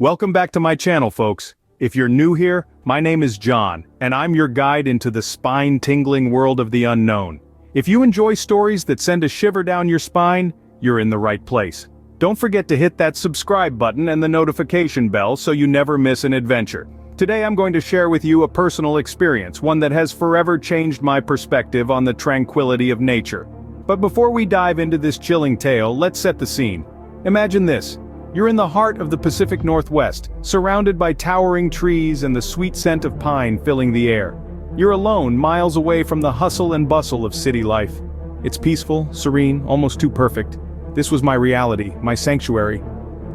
Welcome back to my channel, folks. If you're new here, my name is John, and I'm your guide into the spine-tingling world of the unknown. If you enjoy stories that send a shiver down your spine, you're in the right place. Don't forget to hit that subscribe button and the notification bell so you never miss an adventure. Today I'm going to share with you a personal experience, one that has forever changed my perspective on the tranquility of nature. But before we dive into this chilling tale, let's set the scene. Imagine this. You're in the heart of the Pacific Northwest, surrounded by towering trees and the sweet scent of pine filling the air. You're alone, miles away from the hustle and bustle of city life. It's peaceful, serene, almost too perfect. This was my reality, my sanctuary.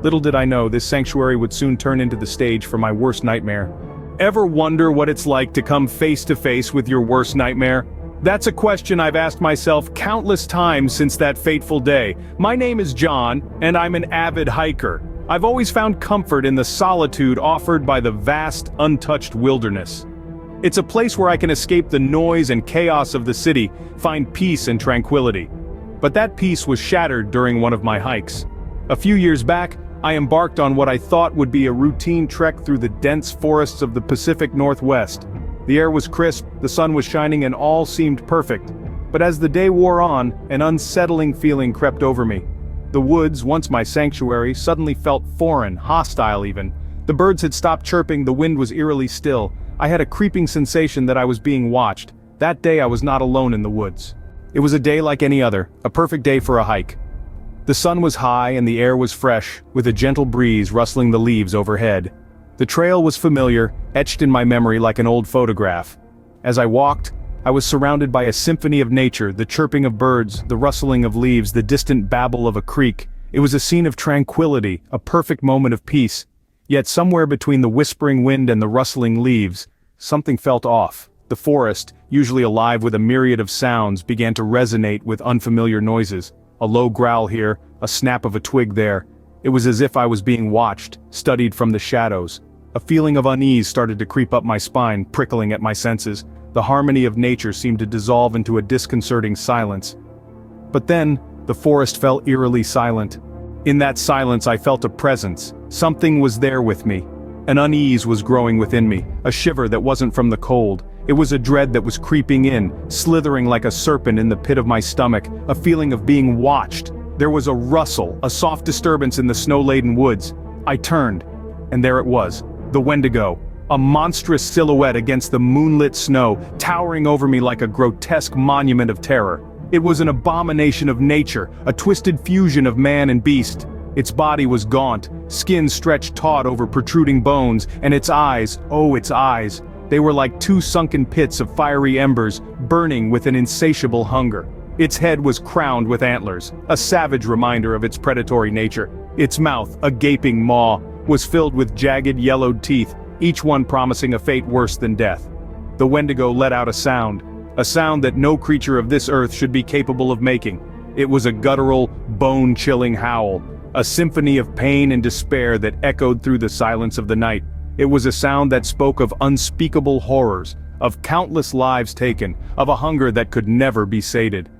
Little did I know this sanctuary would soon turn into the stage for my worst nightmare. Ever wonder what it's like to come face to face with your worst nightmare? That's a question I've asked myself countless times since that fateful day. My name is John, and I'm an avid hiker. I've always found comfort in the solitude offered by the vast, untouched wilderness. It's a place where I can escape the noise and chaos of the city, find peace and tranquility. But that peace was shattered during one of my hikes. A few years back, I embarked on what I thought would be a routine trek through the dense forests of the Pacific Northwest. The air was crisp, the sun was shining, and all seemed perfect. But as the day wore on, an unsettling feeling crept over me. The woods, once my sanctuary, suddenly felt foreign, hostile even. The birds had stopped chirping, the wind was eerily still. I had a creeping sensation that I was being watched. That day I was not alone in the woods. It was a day like any other, a perfect day for a hike. The sun was high and the air was fresh, with a gentle breeze rustling the leaves overhead. The trail was familiar, etched in my memory like an old photograph. As I walked, I was surrounded by a symphony of nature, the chirping of birds, the rustling of leaves, the distant babble of a creek. It was a scene of tranquility, a perfect moment of peace. Yet somewhere between the whispering wind and the rustling leaves, something felt off. The forest, usually alive with a myriad of sounds, began to resonate with unfamiliar noises. A low growl here, a snap of a twig there. It was as if I was being watched, studied from the shadows. A feeling of unease started to creep up my spine, prickling at my senses. The harmony of nature seemed to dissolve into a disconcerting silence. But then, the forest fell eerily silent. In that silence I felt a presence. Something was there with me. An unease was growing within me, a shiver that wasn't from the cold. It was a dread that was creeping in, slithering like a serpent in the pit of my stomach, a feeling of being watched. There was a rustle, a soft disturbance in the snow-laden woods. I turned, and there it was. The Wendigo, a monstrous silhouette against the moonlit snow, towering over me like a grotesque monument of terror. It was an abomination of nature, a twisted fusion of man and beast. Its body was gaunt, skin stretched taut over protruding bones, and its eyes, oh its eyes, they were like two sunken pits of fiery embers, burning with an insatiable hunger. Its head was crowned with antlers, a savage reminder of its predatory nature. Its mouth, a gaping maw, was filled with jagged yellowed teeth, each one promising a fate worse than death. The Wendigo let out a sound that no creature of this earth should be capable of making. It was a guttural, bone-chilling howl, a symphony of pain and despair that echoed through the silence of the night. It was a sound that spoke of unspeakable horrors, of countless lives taken, of a hunger that could never be sated.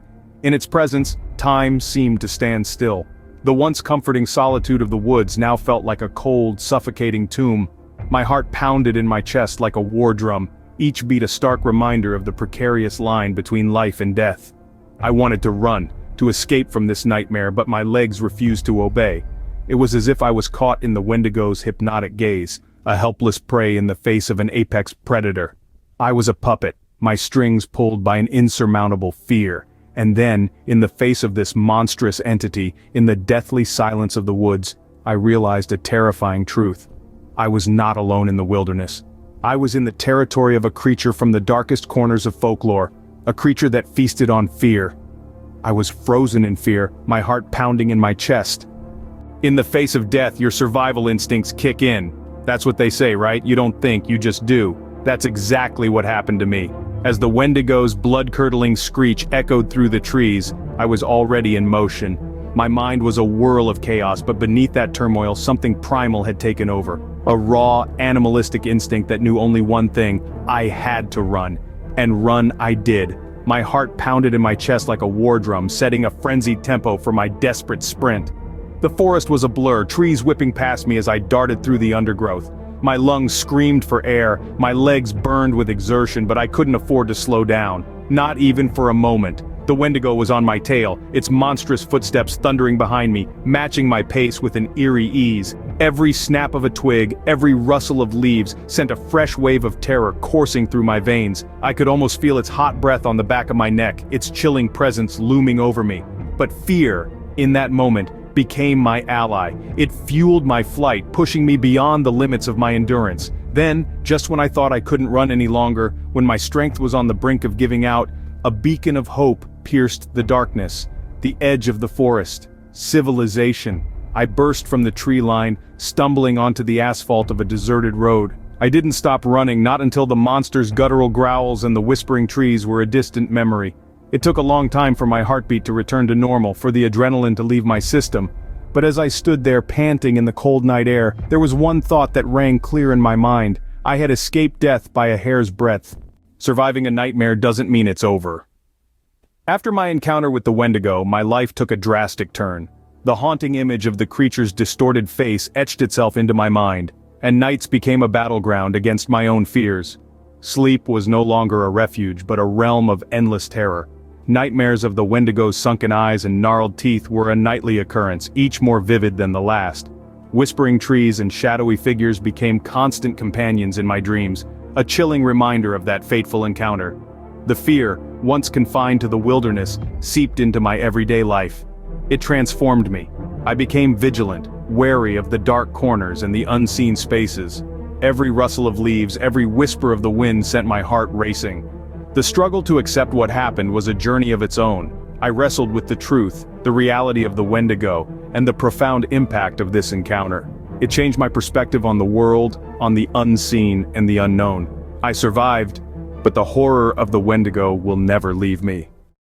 In its presence, time seemed to stand still. The once comforting solitude of the woods now felt like a cold, suffocating tomb. My heart pounded in my chest like a war drum, each beat a stark reminder of the precarious line between life and death. I wanted to run, to escape from this nightmare, but my legs refused to obey. It was as if I was caught in the Wendigo's hypnotic gaze, a helpless prey in the face of an apex predator. I was a puppet, my strings pulled by an insurmountable fear. And then, in the face of this monstrous entity, in the deathly silence of the woods, I realized a terrifying truth. I was not alone in the wilderness. I was in the territory of a creature from the darkest corners of folklore, a creature that feasted on fear. I was frozen in fear, my heart pounding in my chest. In the face of death, your survival instincts kick in. That's what they say, right? You don't think, you just do. That's exactly what happened to me. As the Wendigo's blood-curdling screech echoed through the trees, I was already in motion. My mind was a whirl of chaos, but beneath that turmoil something primal had taken over. A raw, animalistic instinct that knew only one thing: I had to run. And run I did. My heart pounded in my chest like a war drum, setting a frenzied tempo for my desperate sprint. The forest was a blur, trees whipping past me as I darted through the undergrowth. My lungs screamed for air, my legs burned with exertion, but I couldn't afford to slow down. Not even for a moment. The Wendigo was on my tail, its monstrous footsteps thundering behind me, matching my pace with an eerie ease. Every snap of a twig, every rustle of leaves, sent a fresh wave of terror coursing through my veins. I could almost feel its hot breath on the back of my neck, its chilling presence looming over me. But fear, in that moment, became my ally. It fueled my flight, pushing me beyond the limits of my endurance. Then, just when I thought I couldn't run any longer, when my strength was on the brink of giving out, a beacon of hope pierced the darkness. The edge of the forest. Civilization. I burst from the tree line, stumbling onto the asphalt of a deserted road. I didn't stop running, not until the monster's guttural growls and the whispering trees were a distant memory. It took a long time for my heartbeat to return to normal, for the adrenaline to leave my system. But as I stood there panting in the cold night air, there was one thought that rang clear in my mind. I had escaped death by a hair's breadth. Surviving a nightmare doesn't mean it's over. After my encounter with the Wendigo, my life took a drastic turn. The haunting image of the creature's distorted face etched itself into my mind, and nights became a battleground against my own fears. Sleep was no longer a refuge, but a realm of endless terror. Nightmares of the Wendigo's sunken eyes and gnarled teeth were a nightly occurrence, each more vivid than the last. Whispering trees and shadowy figures became constant companions in my dreams, a chilling reminder of that fateful encounter. The fear, once confined to the wilderness, seeped into my everyday life. It transformed me. I became vigilant, wary of the dark corners and the unseen spaces. Every rustle of leaves, every whisper of the wind sent my heart racing. The struggle to accept what happened was a journey of its own. I wrestled with the truth, the reality of the Wendigo, and the profound impact of this encounter. It changed my perspective on the world, on the unseen and the unknown. I survived, but the horror of the Wendigo will never leave me.